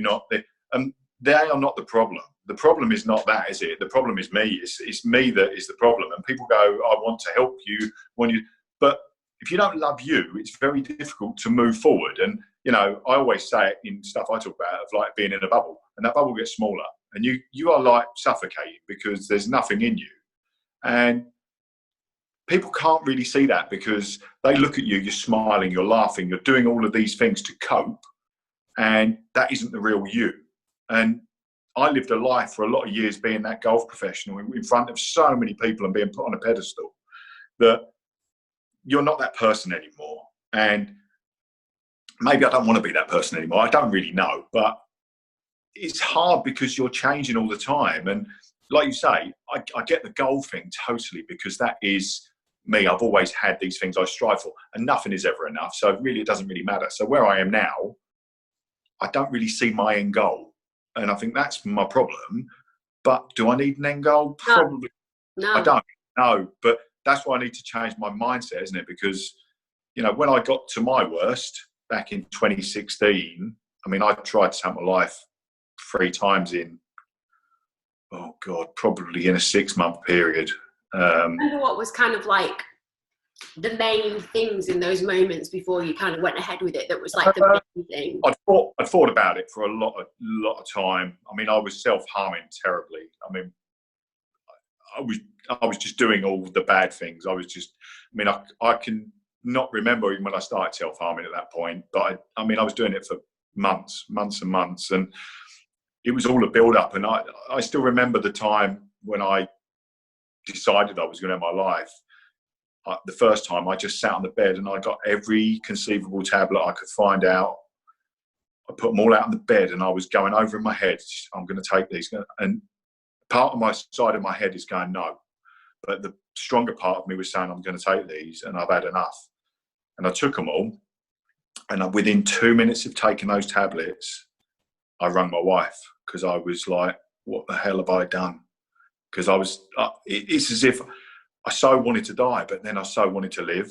not? They are not the problem. The problem is not that, is it? The problem is me. It's me that is the problem. And people go, I want to help you. But if you don't love you, it's very difficult to move forward. And, you know, I always say it in stuff I talk about of like being in a bubble, and that bubble gets smaller and you are like suffocating because there's nothing in you. And people can't really see that because they look at you, you're smiling, you're laughing, you're doing all of these things to cope. And that isn't the real you. And I lived a life for a lot of years being that golf professional in front of so many people and being put on a pedestal that you're not that person anymore. And maybe I don't want to be that person anymore. I don't really know, but it's hard because you're changing all the time. And like you say, I get the goal thing totally because that is me. I've always had these things I strive for and nothing is ever enough. So really, it doesn't really matter. So where I am now, I don't really see my end goal. And I think that's my problem. But do I need an end goal? Probably. No. I don't know. But that's why I need to change my mindset, isn't it? Because, you know, when I got to my worst back in 2016, I mean, I tried to take my life 3 times in, oh God, probably in a 6-month period. I remember what was kind of like the main things in those moments before you kind of went ahead with it that was like the main thing? I'd thought about it for a lot of time. I mean, I was self-harming terribly. I mean, I was just doing all the bad things. I can not remember even when I started self-harming at that point, but I mean, I was doing it for months and months, and it was all a build-up. And I still remember the time when I decided I was going to end my life. The first time I just sat on the bed and I got every conceivable tablet I could find out. I put them all out on the bed and I was going over in my head, I'm going to take these. And part of my side of my head is going, no. But the stronger part of me was saying, I'm going to take these and I've had enough. And I took them all. And within 2 minutes of taking those tablets, I rang my wife because I was like, what the hell have I done? Because it's as if I so wanted to die, but then I so wanted to live.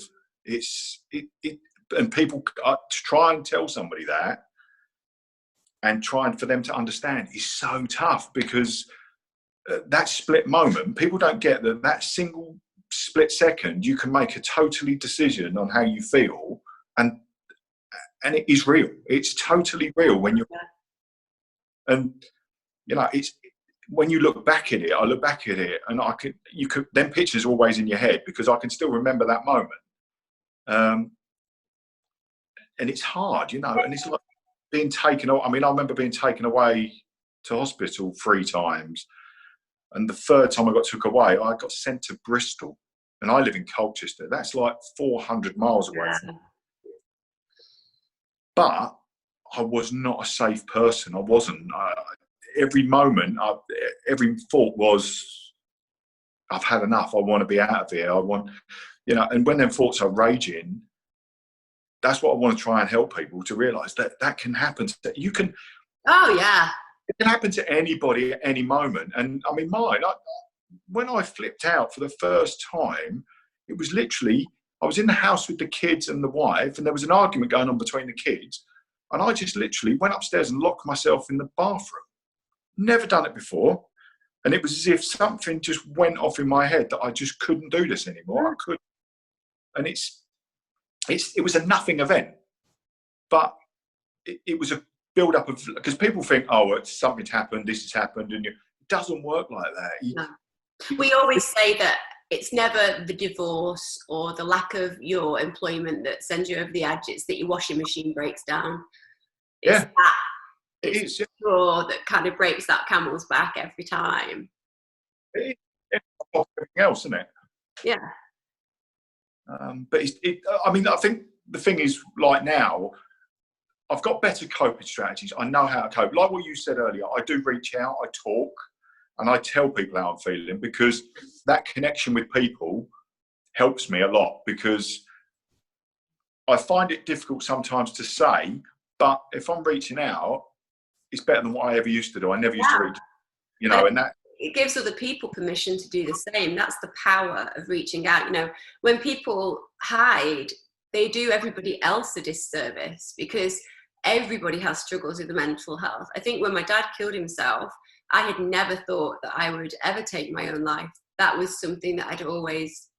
And people try and tell somebody that, and trying for them to understand is so tough because that split moment, people don't get that single split second, you can make a totally decision on how you feel, and it is real. It's totally real when you're, and you know, it's. When you look back at it, I look back at it and then pictures always in your head because I can still remember that moment. And it's hard, you know, and it's like being taken. I mean, I remember being taken away to hospital 3 times. And the 3rd time I got took away, I got sent to Bristol, and I live in Colchester. That's like 400 miles away. But I was not a safe person. I wasn't. Every moment, every thought was, I've had enough. I want to be out of here. I want, you know, and when them thoughts are raging, that's what I want to try and help people to realise that can happen. That you can. Oh, yeah. It can happen to anybody at any moment. And I mean, when I flipped out for the first time, it was literally, I was in the house with the kids and the wife, and there was an argument going on between the kids. And I just literally went upstairs and locked myself in the bathroom. Never done it before. And it was as if something just went off in my head that I just couldn't do this anymore. I couldn't. And it was a nothing event. But it was a build-up of, because people think, oh, something's happened, this has happened, and it doesn't work like that. No. We always say that it's never the divorce or the lack of your employment that sends you over the edge. It's that your washing machine breaks down. It's that. It's the straw that kind of breaks that camel's back every time. It's everything else, isn't it? Yeah. But I mean, I think the thing is, like now, I've got better coping strategies. I know how to cope. Like what you said earlier, I do reach out, I talk, and I tell people how I'm feeling, because that connection with people helps me a lot, because I find it difficult sometimes to say, but if I'm reaching out, it's better than what I ever used to do. I never used to reach, you know, and that. It gives other people permission to do the same. That's the power of reaching out. You know, when people hide, they do everybody else a disservice, because everybody has struggles with the mental health. I think when my dad killed himself, I had never thought that I would ever take my own life. That was something that I'd always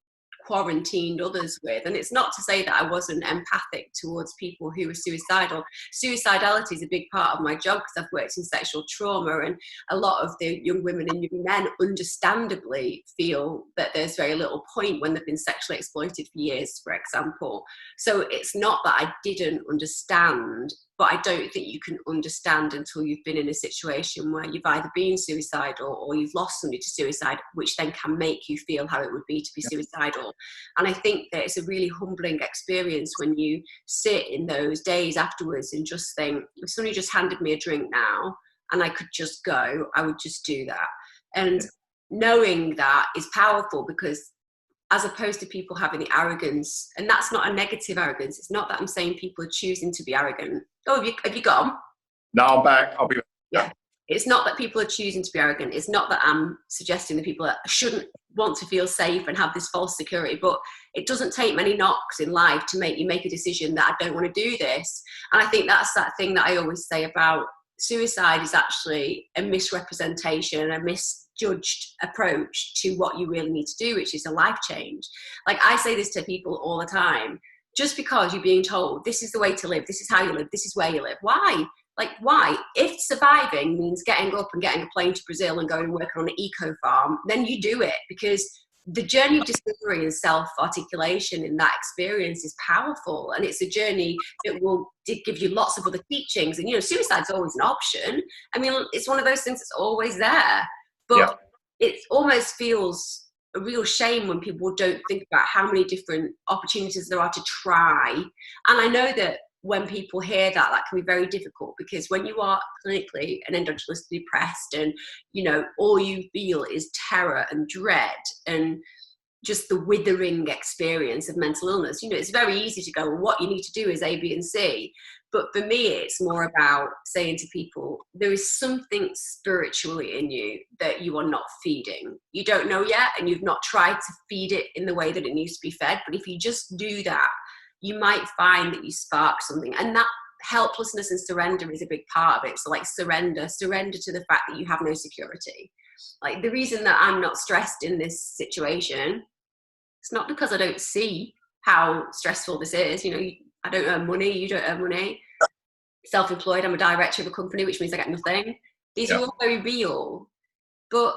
quarantined others with. And it's not to say that I wasn't empathic towards people who were suicidal. Suicidality is a big part of my job because I've worked in sexual trauma, and a lot of the young women and young men understandably feel that there's very little point when they've been sexually exploited for years, for example. So it's not that I didn't understand, but I don't think you can understand until you've been in a situation where you've either been suicidal or you've lost somebody to suicide, which then can make you feel how it would be to be suicidal. And I think that it's a really humbling experience when you sit in those days afterwards and just think, if somebody just handed me a drink now and I could just go, I would just do that. And knowing that is powerful, because as opposed to people having the arrogance, and that's not a negative arrogance. It's not that I'm saying people are choosing to be arrogant. Oh, have you gone? No, I'm back. I'll be back. Yeah. It's not that people are choosing to be arrogant. It's not that I'm suggesting that people shouldn't want to feel safe and have this false security, but it doesn't take many knocks in life to make you make a decision that I don't want to do this. And I think that's that thing that I always say about suicide is actually a misrepresentation, a misjudged approach to what you really need to do, which is a life change. Like I say this to people all the time, just because you're being told this is the way to live, this is how you live, this is where you live. Why? Like, why? If surviving means getting up and getting a plane to Brazil and going and working on an eco farm, then you do it, because the journey of discovery and self-articulation in that experience is powerful, and it's a journey that will give you lots of other teachings. And, you know, suicide's always an option. I mean, it's one of those things that's always there, but it almost feels a real shame when people don't think about how many different opportunities there are to try. And I know that when people hear that, that can be very difficult, because when you are clinically and endogenously depressed and, you know, all you feel is terror and dread and just the withering experience of mental illness, you know, it's very easy to go, well, what you need to do is A, B, and C. But for me, it's more about saying to people, there is something spiritually in you that you are not feeding. You don't know yet, and you've not tried to feed it in the way that it needs to be fed. But if you just do that, you might find that you spark something. And that helplessness and surrender is a big part of it. So like surrender to the fact that you have no security. Like the reason that I'm not stressed in this situation, it's not because I don't see how stressful this is. You know, I don't earn money, you don't earn money. Self-employed, I'm a director of a company, which means I get nothing. These are all very real. But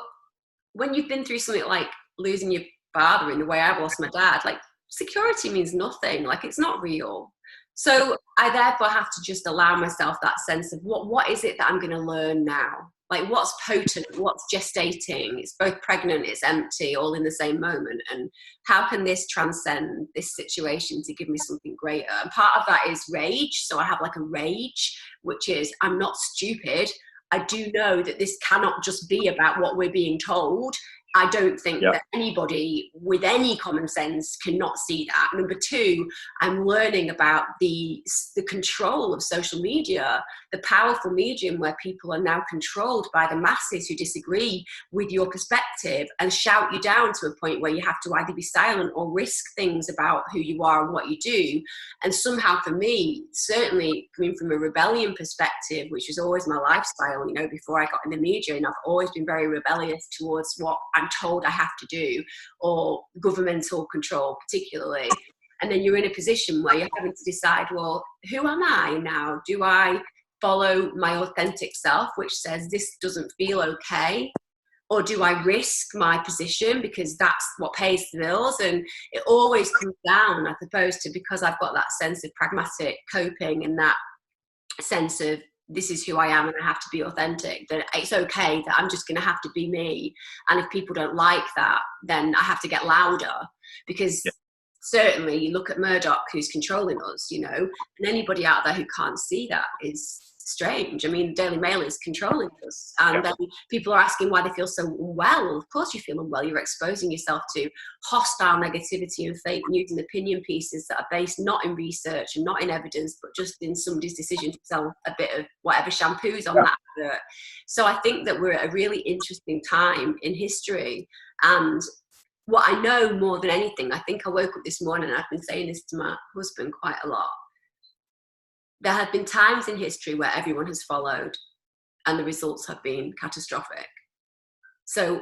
when you've been through something like losing your father in the way I've lost my dad, like security means nothing. Like it's not real. So I therefore have to just allow myself that sense of what is it that I'm going to learn now? Like what's potent, what's gestating? It's both pregnant, it's empty, all in the same moment. And how can this transcend this situation to give me something greater? And part of that is rage. So I have like a rage, which is I'm not stupid. I do know that this cannot just be about what we're being told. I don't think that anybody with any common sense cannot see that. Number two, I'm learning about the control of social media, the powerful medium where people are now controlled by the masses who disagree with your perspective and shout you down to a point where you have to either be silent or risk things about who you are and what you do. And somehow for me, certainly coming from a rebellion perspective, which was always my lifestyle, you know, before I got in the media, and I've always been very rebellious towards what I'm told I have to do, or governmental control particularly. And then you're in a position where you're having to decide, well, who am I now? Do I follow my authentic self, which says this doesn't feel okay? Or do I risk my position because that's what pays the bills? And it always comes down, I suppose, to because I've got that sense of pragmatic coping and that sense of this is who I am and I have to be authentic, that it's okay that I'm just going to have to be me. And if people don't like that, then I have to get louder, because certainly you look at Murdoch, who's controlling us, you know, and anybody out there who can't see that is strange. I mean, Daily Mail is controlling us, and then people are asking why they feel so unwell. Of course you feel unwell. You're exposing yourself to hostile negativity and fake news and opinion pieces that are based not in research and not in evidence, but just in somebody's decision to sell a bit of whatever shampoo's on that advert. So I think that we're at a really interesting time in history. And what I know more than anything, I think I woke up this morning and I've been saying this to my husband quite a lot, there have been times in history where everyone has followed and the results have been catastrophic. So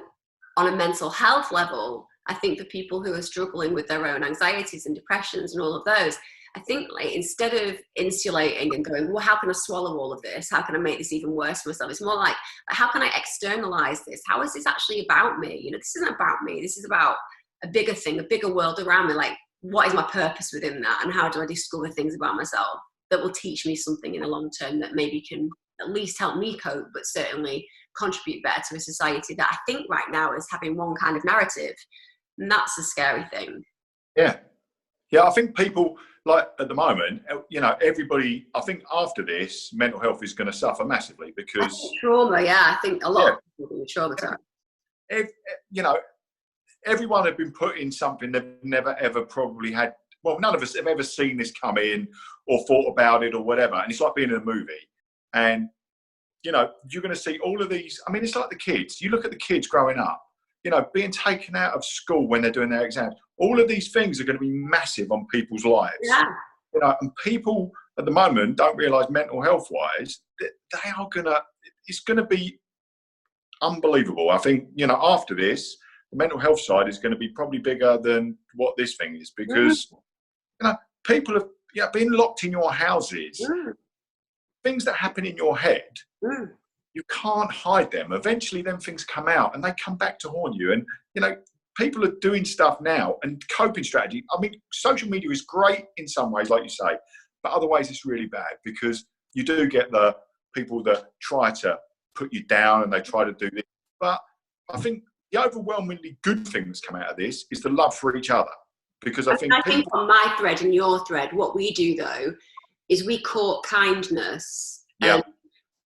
on a mental health level, I think for people who are struggling with their own anxieties and depressions and all of those, I think like instead of insulating and going, well, how can I swallow all of this? How can I make this even worse for myself? It's more like, how can I externalize this? How is this actually about me? You know, this isn't about me. This is about a bigger thing, a bigger world around me. Like, what is my purpose within that? And how do I discover things about myself that will teach me something in the long term that maybe can at least help me cope, but certainly contribute better to a society that I think right now is having one kind of narrative. And that's a scary thing. Yeah. Yeah, I think people, like at the moment, you know, everybody, I think after this, mental health is going to suffer massively because trauma, I think a lot of people are traumatized. You know, everyone have been put in something they've never ever probably had. Well, none of us have ever seen this come in or thought about it or whatever. And it's like being in a movie. And, you know, you're going to see all of these. I mean, it's like the kids. You look at the kids growing up, you know, being taken out of school when they're doing their exams. All of these things are going to be massive on people's lives. Yeah. You know, and people at the moment don't realise mental health wise that they are going to, it's going to be unbelievable. I think, you know, after this, the mental health side is going to be probably bigger than what this thing is because, you know, people have been locked in your houses. Things that happen in your head, you can't hide them. Eventually, them things come out and they come back to haunt you. And, you know, people are doing stuff now and coping strategy. I mean, social media is great in some ways, like you say, but other ways it's really bad because you do get the people that try to put you down and they try to do this. But I think the overwhelmingly good thing that's come out of this is the love for each other. Because I think on my thread and your thread, what we do though, is we court kindness. Yeah. And,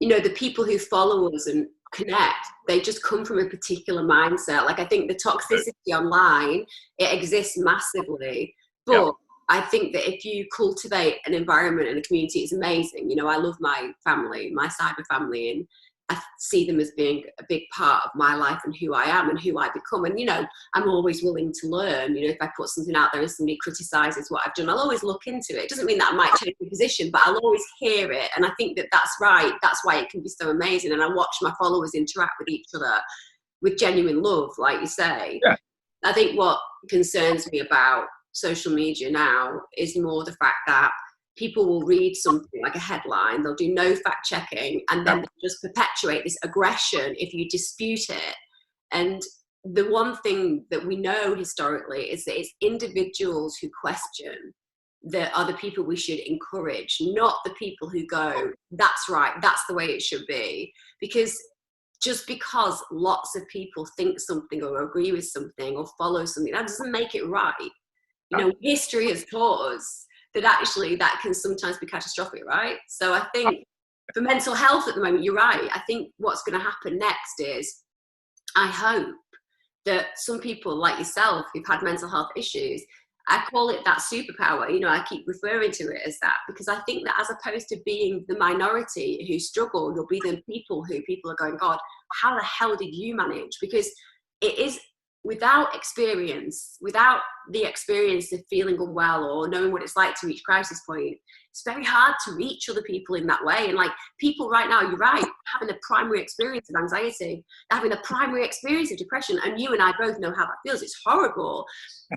you know, the people who follow us and connect, they just come from a particular mindset. Like I think the toxicity online, it exists massively. But I think that if you cultivate an environment and a community, it's amazing. You know, I love my family, my cyber family, and I see them as being a big part of my life and who I am and who I become. And, you know, I'm always willing to learn. You know, if I put something out there and somebody criticises what I've done, I'll always look into it. It doesn't mean that I might change my position, but I'll always hear it. And I think that that's right. That's why it can be so amazing. And I watch my followers interact with each other with genuine love, like you say. Yeah. I think what concerns me about social media now is more the fact that people will read something like a headline, they'll do no fact checking, and then they'll just perpetuate this aggression if you dispute it. And the one thing that we know historically is that it's individuals who question that are the people we should encourage, not the people who go, that's right, that's the way it should be. Because just because lots of people think something or agree with something or follow something, that doesn't make it right. You know, history has taught us that actually that can sometimes be catastrophic, right? So I think for mental health at the moment, you're right. I think what's going to happen next is, I hope that some people like yourself who've had mental health issues, I call it that superpower. You know, I keep referring to it as that because I think that as opposed to being the minority who struggle, you'll be the people who people are going, God, how the hell did you manage? Because it is, without experience, without the experience of feeling unwell or knowing what it's like to reach crisis point, it's very hard to reach other people in that way. And like people right now, you're right, having a primary experience of anxiety, having a primary experience of depression, and you and I both know how that feels. It's horrible.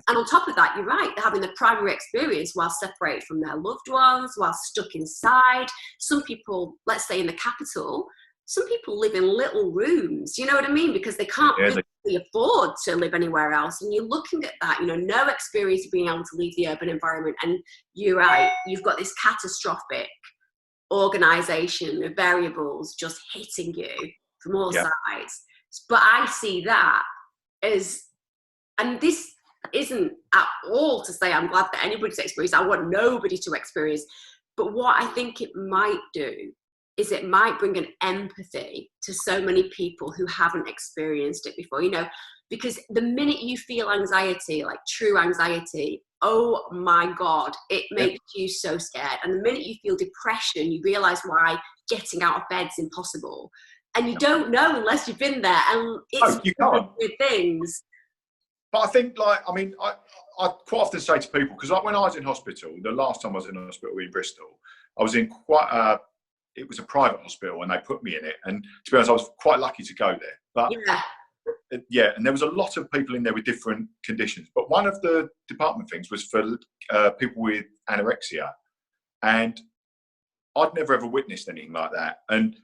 And on top of that, you're right, they're having the primary experience while separated from their loved ones, while stuck inside. Some people, let's say in the capital, some people live in little rooms, you know what I mean? Because they can't really afford to live anywhere else. And you're looking at that, you know, no experience of being able to leave the urban environment. And you're right, you've got this catastrophic organisation of variables just hitting you from all sides. But I see that as, and this isn't at all to say I'm glad that anybody's experienced, I want nobody to experience, but what I think it might do is it might bring an empathy to so many people who haven't experienced it before, you know, because the minute you feel anxiety, like true anxiety, oh my God, it makes you so scared. And the minute you feel depression, you realize why getting out of bed is impossible. And you don't know unless you've been there. And it's you can't. With things. But I think, like, I mean, I quite often say to people, because like when I was in hospital, the last time I was in hospital in Bristol, I was in it was a private hospital, and they put me in it. And to be honest, I was quite lucky to go there. But yeah, and there was a lot of people in there with different conditions. But one of the department things was for people with anorexia, and I'd never ever witnessed anything like that. And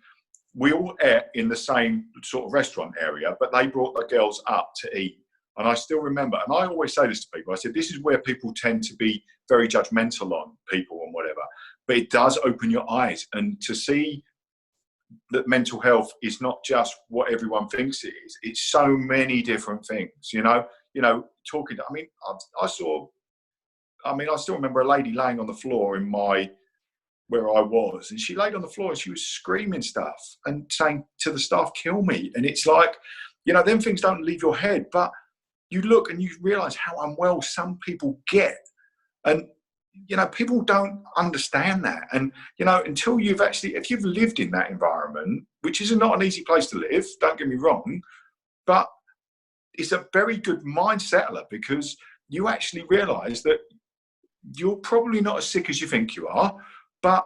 we all ate in the same sort of restaurant area, but they brought the girls up to eat. And I still remember, and I always say this to people, I said, this is where people tend to be very judgmental on people and whatever, but it does open your eyes, and to see that mental health is not just what everyone thinks it is. It's so many different things, talking, I still remember a lady laying on the floor in where I was, and she laid on the floor and she was screaming stuff and saying to the staff, kill me. And it's like, them things don't leave your head, but you look and you realize how unwell some people get. And, people don't understand that. And, until if you've lived in that environment, which is not an easy place to live, don't get me wrong, but it's a very good mind settler, because you actually realize that you're probably not as sick as you think you are, but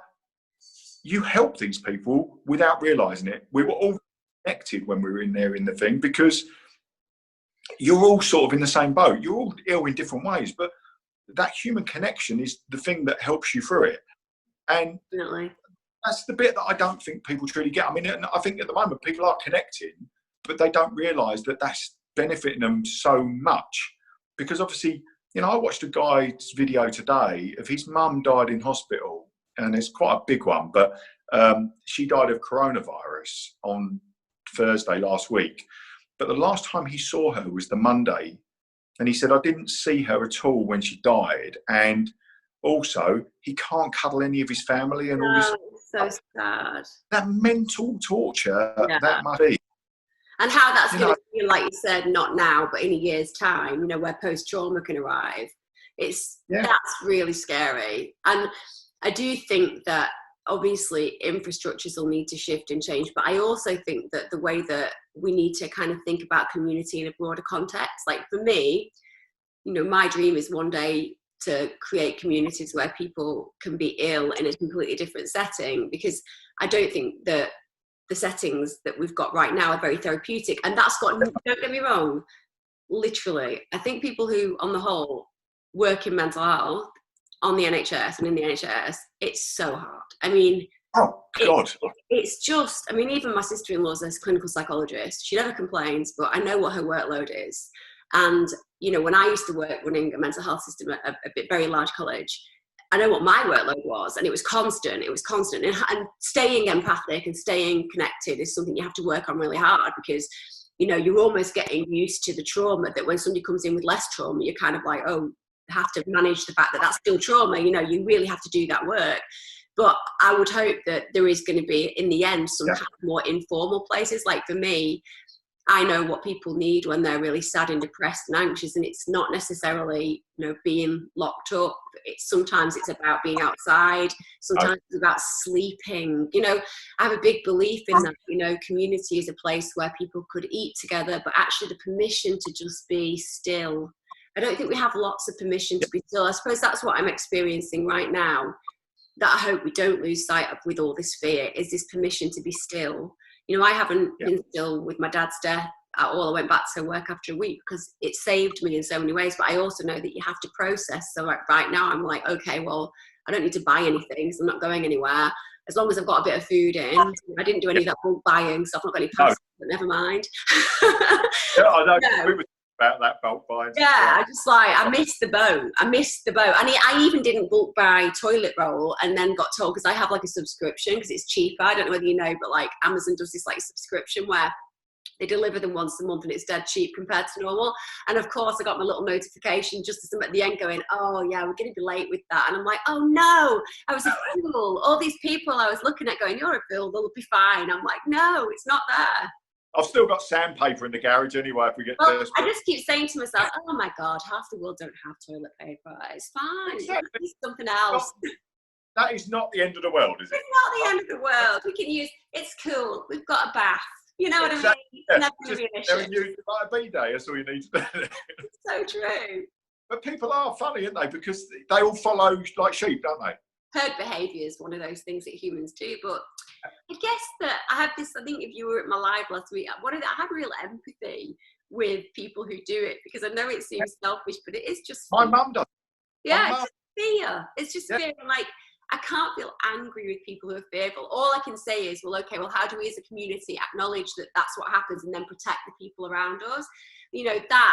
you help these people without realizing it. We were all connected when we were in there in the thing, because you're all sort of in the same boat. You're all ill in different ways, but that human connection is the thing that helps you through it. And that's the bit that I don't think people truly get. I mean, I think at the moment people are connecting, but they don't realize that that's benefiting them so much. Because obviously, I watched a guy's video today of his mum died in hospital, and it's quite a big one, but she died of coronavirus on Thursday last week. But the last time he saw her was the Monday, and he said, I didn't see her at all when she died. And also, he can't cuddle any of his family and all this. So sad. That mental torture that must be. And how that's going to feel, like you said, not now, but in a year's time, where post-trauma can arrive. That's really scary. And I do think that obviously infrastructures will need to shift and change, but I also think that the way that we need to kind of think about community in a broader context, like for me, my dream is one day to create communities where people can be ill in a completely different setting, because I don't think that the settings that we've got right now are very therapeutic. And that's got, don't get me wrong, literally, I think people who on the whole work in mental health on the NHS and in the NHS, it's so hard. I mean, oh God, it's just, even my sister-in-law's a clinical psychologist. She never complains, but I know what her workload is. And, when I used to work running a mental health system at a very large college, I know what my workload was, and it was constant. And staying empathic and staying connected is something you have to work on really hard, because, you're almost getting used to the trauma, that when somebody comes in with less trauma, you're kind of like, oh, have to manage the fact that that's still trauma. You really have to do that work. But I would hope that there is going to be, in the end, some kind of more informal places. Like for me, I know what people need when they're really sad and depressed and anxious, and it's not necessarily, being locked up. Sometimes it's about being outside. Sometimes it's about sleeping. I have a big belief in that. Community is a place where people could eat together, but actually the permission to just be still. I don't think we have lots of permission to be still. I suppose that's what I'm experiencing right now, that I hope we don't lose sight of with all this fear, is this permission to be still. I haven't been still with my dad's death at all. I went back to work after a week because it saved me in so many ways, but I also know that you have to process. So right now I'm like, okay, well, I don't need to buy anything, so I'm not going anywhere. As long as I've got a bit of food in. I didn't do any of that bulk buying, so I've not got any pasta, but never mind. I know. Yeah. We were about that bulk buying. Yeah, I missed the boat. And I even didn't bulk buy toilet roll, and then got told, because I have like a subscription because it's cheaper. I don't know whether you know, but like Amazon does this like subscription where they deliver them once a month and it's dead cheap compared to normal. And of course I got my little notification just as I'm at the end going, oh yeah, we're going to be late with that. And I'm like, oh no, I was a fool. All these people I was looking at going, you're a fool, they'll be fine. I'm like, no, it's not there. I've still got sandpaper in the garage anyway if we get desperate. I just keep saying to myself, oh my God, half the world don't have toilet paper. It's fine. Exactly. It's something else. That is not the end of the world, is it? It's not the end of the world. We can use, it's cool. We've got a bath. You know what I mean? Yeah. Never going to be an issue. Like a B-day, that's all you need to do. It's so true. But people are funny, aren't they? Because they all follow like sheep, don't they? herd behaviour is one of those things that humans do. But I guess that I have this, I think if you were at my live last week, I have real empathy with people who do it, because I know it seems selfish, but it is just my mum does. Yeah, it's just fear. It's just fear. Like, I can't feel angry with people who are fearful. All I can say is, well, okay, well, how do we as a community acknowledge that that's what happens and then protect the people around us? You know, that